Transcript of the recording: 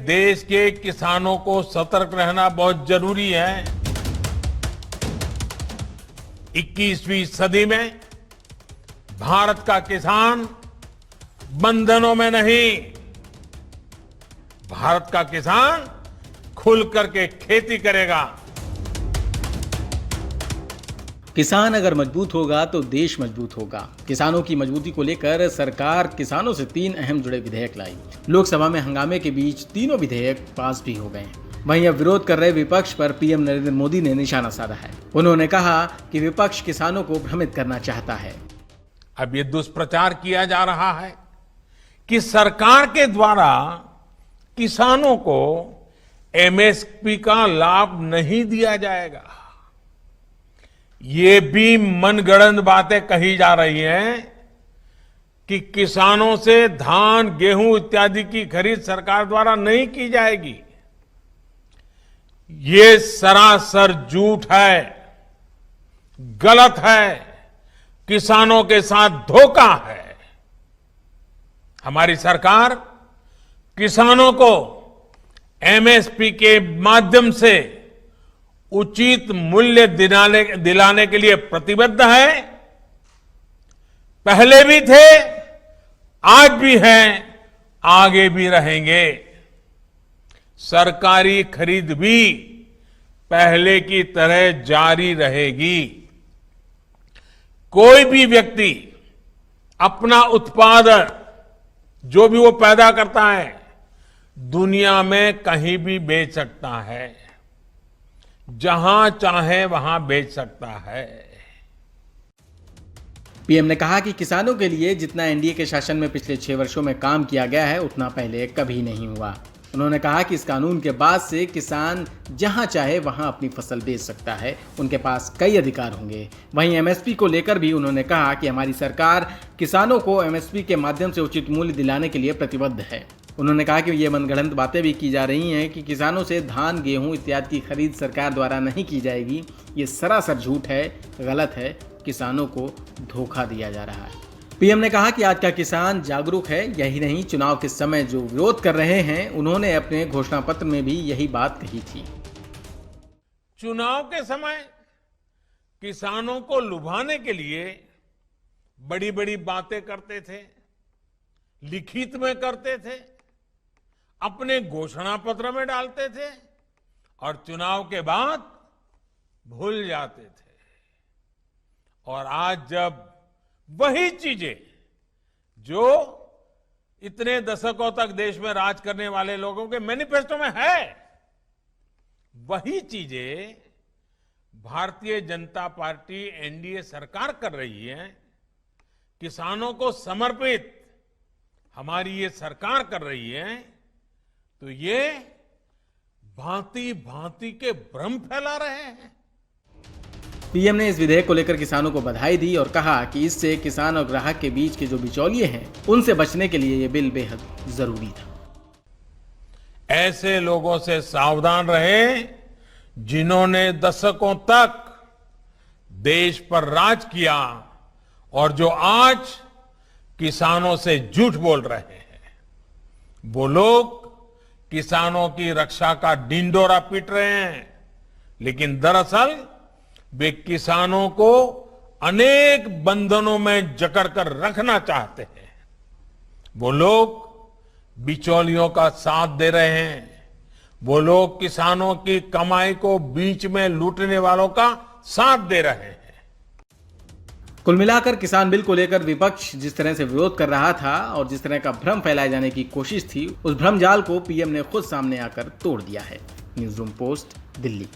देश के किसानों को सतर्क रहना बहुत जरूरी है। 21वीं सदी में भारत का किसान बंधनों में नहीं, भारत का किसान खुल करके खेती करेगा। किसान अगर मजबूत होगा तो देश मजबूत होगा। किसानों की मजबूती को लेकर सरकार किसानों से 3 अहम जुड़े विधेयक लाई। लोकसभा में हंगामे के बीच तीनों विधेयक पास भी हो गए। वहीं अब विरोध कर रहे विपक्ष पर पीएम नरेंद्र मोदी ने निशाना साधा है। उन्होंने कहा कि विपक्ष किसानों को भ्रमित करना चाहता है। अब ये दुष्प्रचार किया जा रहा है कि सरकार के द्वारा किसानों को एमएसपी का लाभ नहीं दिया जाएगा। ये भी मनगढ़ंत बातें कही जा रही हैं कि किसानों से धान, गेहूं इत्यादि की खरीद सरकार द्वारा नहीं की जाएगी। ये सरासर झूठ है, गलत है, किसानों के साथ धोखा है। हमारी सरकार किसानों को एमएसपी के माध्यम से उचित मूल्य दिलाने के लिए प्रतिबद्ध है। पहले भी थे, आज भी हैं, आगे भी रहेंगे। सरकारी खरीद भी पहले की तरह जारी रहेगी। कोई भी व्यक्ति अपना उत्पादन जो भी वो पैदा करता है दुनिया में कहीं भी बेच सकता है, जहां चाहे वहां बेच सकता है। पीएम ने कहा कि किसानों के लिए जितना एनडीए के शासन में पिछले 6 वर्षों में काम किया गया है उतना पहले कभी नहीं हुआ। उन्होंने कहा कि इस कानून के बाद से किसान जहां चाहे वहां अपनी फसल बेच सकता है, उनके पास कई अधिकार होंगे। वहीं एमएसपी को लेकर भी उन्होंने कहा कि हमारी सरकार किसानों को एमएसपी के माध्यम से उचित मूल्य दिलाने के लिए प्रतिबद्ध है। उन्होंने कहा कि ये मनगढ़ंत बातें भी की जा रही हैं कि किसानों से धान, गेहूं इत्यादि की खरीद सरकार द्वारा नहीं की जाएगी। ये सरासर झूठ है, गलत है, किसानों को धोखा दिया जा रहा है। पीएम ने कहा कि आज का किसान जागरूक है। यही नहीं, चुनाव के समय जो विरोध कर रहे हैं उन्होंने अपने घोषणा पत्र में भी यही बात कही थी। चुनाव के समय किसानों को लुभाने के लिए बड़ी बड़ी बातें करते थे, लिखित में करते थे, अपने घोषणा पत्र में डालते थे और चुनाव के बाद भूल जाते थे। और आज जब वही चीजें जो इतने दशकों तक देश में राज करने वाले लोगों के मैनिफेस्टो में है, वही चीजें भारतीय जनता पार्टी एनडीए सरकार कर रही है, किसानों को समर्पित हमारी ये सरकार कर रही है, तो ये भांति भांति के भ्रम फैला रहे हैं। पीएम ने इस विधेयक को लेकर किसानों को बधाई दी और कहा कि इससे किसान और ग्राहक के बीच के जो बिचौलिए हैं उनसे बचने के लिए ये बिल बेहद जरूरी था। ऐसे लोगों से सावधान रहे जिन्होंने दशकों तक देश पर राज किया और जो आज किसानों से झूठ बोल रहे हैं। वो लोग किसानों की रक्षा का ढिंढोरा पीट रहे हैं, लेकिन दरअसल वे किसानों को अनेक बंधनों में जकड़कर रखना चाहते हैं। वो लोग बिचौलियों का साथ दे रहे हैं। वो लोग किसानों की कमाई को बीच में लूटने वालों का साथ दे रहे हैं। कुल मिलाकर किसान बिल को लेकर विपक्ष जिस तरह से विरोध कर रहा था और जिस तरह का भ्रम फैलाए जाने की कोशिश थी, उस भ्रम जाल को पीएम ने खुद सामने आकर तोड़ दिया है। News room post, Delhi.